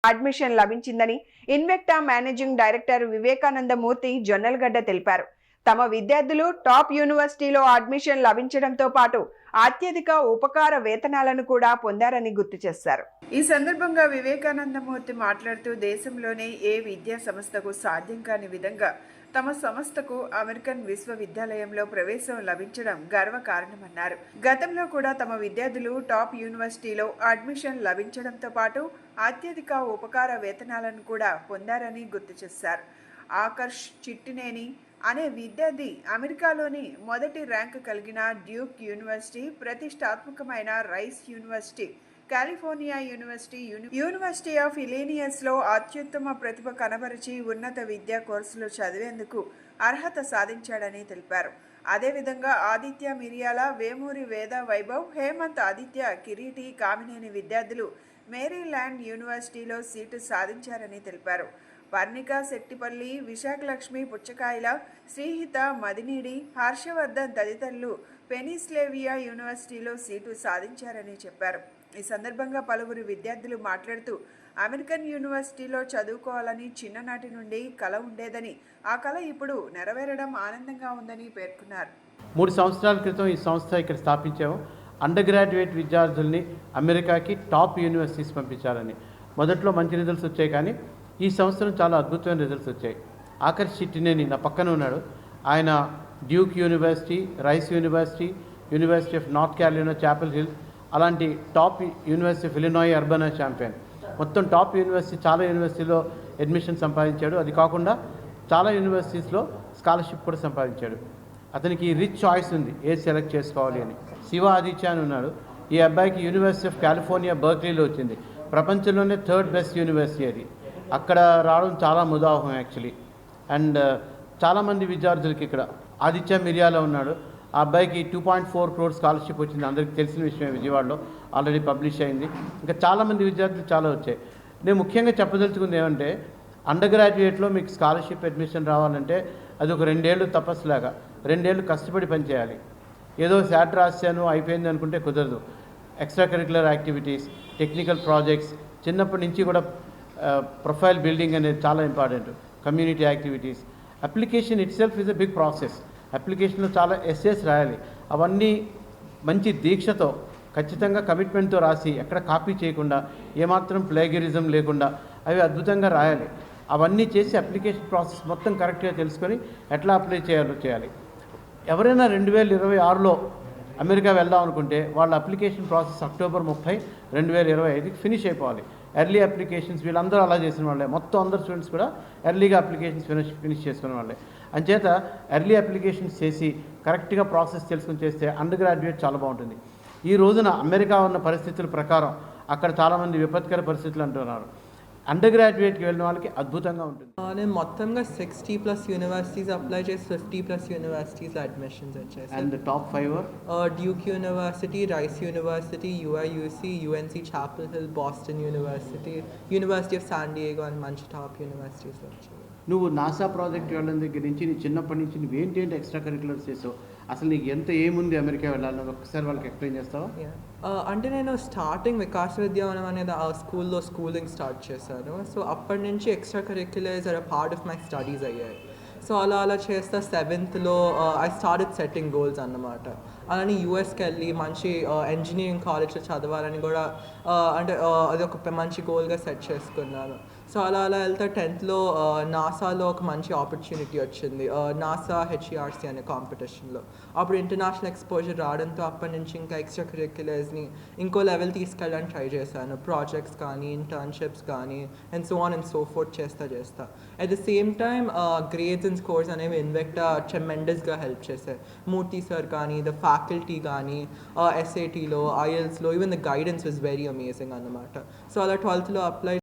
Admission లభించిందని ఇన్వెక్టా managing director Vivekanandamurthy Jonnalagadda తెలిపారు. తమ విద్యార్థులు టాప్ యూనివర్సిటీలో అడ్మిషన్ లభించడంతో పాటు అత్యధిక ఉపకార వేతనాలను కూడా పొందారని గుర్తు చేశారు. ఈ సందర్భంగా వివేకానందమూర్తి మాట్లాడుతూ దేశంలోనే ఏ విద్యా సంస్థకు సాధ్యం కాని విధంగా తమ సంస్థకు అమెరికన్ విశ్వవిద్యాలయంలో ప్రవేశం లభించడం గర్వకారణమన్నారు. గతంలో కూడా తమ విద్యార్థులు టాప్ యూనివర్సిటీలో అడ్మిషన్ లభించడంతో పాటు అత్యధిక ఉపకార వేతనాలను కూడా పొందారని గుర్తు చేశారు. ఆకర్ష్ చిట్టినేని అనే విద్యార్థి అమెరికాలోని మొదటి ర్యాంకు కలిగిన డ్యూక్ యూనివర్సిటీ, ప్రతిష్టాత్మకమైన Rice University, California University, University of ఇలీనియస్లో అత్యుత్తమ ప్రతిభ కనబరిచి ఉన్నత విద్యా కోర్సులు చదివేందుకు అర్హత సాధించాడని తెలిపారు. అదేవిధంగా ఆదిత్య మిరియాల, వేమూరి వేద వైభవ్, హేమంత్ ఆదిత్య, కిరీటి, కామినేని విద్యార్థులు మేరీల్యాండ్ యూనివర్సిటీలో సీటు సాధించారని తెలిపారు. పర్ణిక శెట్టిపల్లి, విశాఖలక్ష్మి పుచ్చకాయల, శ్రీహిత మదినీడి, హర్షవర్ధన్ తదితరులు పెనిస్లేవియా యూనివర్సిటీలో సీటు సాధించారని చెప్పారు. ఈ సందర్భంగా పలువురు విద్యార్థులు మాట్లాడుతూ అమెరికన్ యూనివర్సిటీలో చదువుకోవాలని చిన్ననాటి నుండి కల ఉండేదని, ఆ కల ఇప్పుడు నెరవేరడం ఆనందంగా ఉందని పేర్కొన్నారు. 3 సంవత్సరాల క్రితం ఈ సంస్థ ఇక్కడ స్థాపించాము. అండర్ గ్రాడ్యుయేట్ విద్యార్థుల్ని అమెరికాకి టాప్ యూనివర్సిటీస్ పంపించాలని. మొదట్లో మంచి రిజల్ట్స్ వచ్చాయి, కానీ ఈ సంవత్సరం చాలా అద్భుతమైన రిజల్ట్స్ వచ్చాయి. ఆకర్ష్ చిట్టినేని నా పక్కన ఉన్నాడు. ఆయన Duke University, Rice University, University of North Carolina Chapel Hill, అలాంటి top University of Illinois Urbana Champaign, మొత్తం టాప్ యూనివర్సిటీ చాలా యూనివర్సిటీలో అడ్మిషన్ సంపాదించాడు. అది కాకుండా చాలా యూనివర్సిటీస్లో స్కాలర్షిప్ కూడా సంపాదించాడు. అతనికి రిచ్ చాయిస్ ఉంది ఏది సెలెక్ట్ చేసుకోవాలి అని. శివ ఆదిత్య అని ఉన్నాడు. ఈ అబ్బాయికి యూనివర్సిటీ ఆఫ్ కాలిఫోర్నియా బర్క్లీలో వచ్చింది. ప్రపంచంలోనే 3rd బెస్ట్ యూనివర్సిటీ అది. అక్కడ రావడం చాలా ముదాహం యాక్చువల్లీ. అండ్ చాలామంది విద్యార్థులకి ఇక్కడ ఆదిత్య మిరియాలో ఉన్నాడు. ఆ అబ్బాయికి 2.4 crore స్కాలర్షిప్ వచ్చింది. అందరికీ తెలిసిన విషయమే, విజయవాడలో ఆల్రెడీ పబ్లిష్ అయింది. ఇంకా చాలామంది విద్యార్థులు చాలా వచ్చాయి. నేను ముఖ్యంగా చెప్పదలుచుకుంది ఏమంటే, అండర్ గ్రాడ్యుయేట్లో మీకు స్కాలర్షిప్ అడ్మిషన్ రావాలంటే అది ఒక 2 ఏళ్ళు తపస్సులాగా, 2 ఏళ్ళు కష్టపడి పనిచేయాలి. ఏదో శాట్ రాశాను అయిపోయింది అనుకుంటే కుదరదు. Extra curricular activities, technical projects, చిన్నప్పటి నుంచి కూడా ప్రొఫైల్ బిల్డింగ్ అనేది చాలా important. Community activities, application itself is a big process. అప్లికేషన్లో చాలా ఎస్సేస్ రాయాలి. అవన్నీ మంచి దీక్షతో, ఖచ్చితంగా కమిట్మెంట్తో రాసి, ఎక్కడ కాపీ చేయకుండా, ఏమాత్రం ప్లేగరిజం లేకుండా అవి అద్భుతంగా రాయాలి. అవన్నీ చేసి అప్లికేషన్ ప్రాసెస్ మొత్తం కరెక్ట్గా తెలుసుకొని ఎట్లా అప్లై చేయాలి. ఎవరైనా 2026లో అమెరికా వెళ్దాం అనుకుంటే వాళ్ళ అప్లికేషన్ ప్రాసెస్ అక్టోబర్ 30, 2025కి ఫినిష్ అయిపోవాలి. ఎర్లీ అప్లికేషన్స్ వీళ్ళందరూ అలా చేసిన వాళ్ళే. మొత్తం అందరు స్టూడెంట్స్ కూడా ఎర్లీగా అప్లికేషన్స్ ఫినిష్ చేసుకునే వాళ్ళే. అంచేత ఎర్లీ అప్లికేషన్స్ చేసి కరెక్ట్గా ప్రాసెస్ తెలుసుకుని చేస్తే అండర్ గ్రాడ్యుయేట్ చాలా బాగుంటుంది. ఈ రోజున అమెరికా ఉన్న పరిస్థితుల ప్రకారం అక్కడ చాలామంది విపత్కర పరిస్థితులు అంటున్నారు. అండర్ గ్రాడ్యుయేట్కి వెళ్ళిన వాళ్ళకి అద్భుతంగా ఉంటుంది. నేను మొత్తంగా 60+ యూనివర్సిటీస్ అప్లై చేసి 50+ యూనివర్సిటీస్ అడ్మిషన్స్ వచ్చాయి. And top 5 Duke University, Rice University, UIUC, UNC Chapel Hill, Boston University, University of San Diego అని మంచి టాప్ యూనివర్సిటీస్ వచ్చాయి. నువ్వు నాసా ప్రాజెక్ట్ వెళ్ళడం దగ్గర నుంచి నీ చిన్నప్పటి నుంచి నువ్వేంటి ఎక్స్ట్రా కరిక్యులర్స్ చేసావు? అసలు నీకు ఏముంది అమెరికా వెళ్ళాలని ఒకసారి వాళ్ళకి ఎక్స్ప్లెయిన్ చేస్తావా? అంటే నేను స్టార్టింగ్ వికాస్ విద్యావనం అనేది ఆ స్కూల్లో స్కూలింగ్ స్టార్ట్ చేశాను. సో అప్పటి నుంచి extra curriculars are part of my studies అయ్యాయి. సో అలా చేస్తా 7th I started setting goals అన్నమాట. అలానే యూఎస్కి వెళ్ళి మంచి ఇంజనీరింగ్ కాలేజ్లో చదవాలని కూడా అంటే అది ఒక మంచి గోల్గా సెట్ చేసుకున్నాను. సో అలా వెళ్తే 10th నాసాలో ఒక మంచి ఆపర్చునిటీ వచ్చింది, నాసా హెచ్ఈఆర్సీ అనే కాంపిటీషన్లో. అప్పుడు ఇంటర్నేషనల్ ఎక్స్పోజర్ రావడంతో అప్పటి నుంచి ఇంకా ఎక్స్ట్రా కరిక్యులర్స్ని ఇంకో లెవెల్ తీసుకెళ్ళడానికి ట్రై చేశాను. ప్రాజెక్ట్స్ కానీ, ఇంటర్న్షిప్స్ కానీ, and so on and so forth చేస్తా. At the same time grades and scores అనేవి ఇన్వెక్టా ట్రెమెండస్గా హెల్ప్ చేశాయి. మూర్తి సార్ కానీ, ద ఫ్యాకల్టీ కానీ, SATలో, IELTSలో, even the guidance was very amazing అన్నమాట. సో అలా 12th అప్లై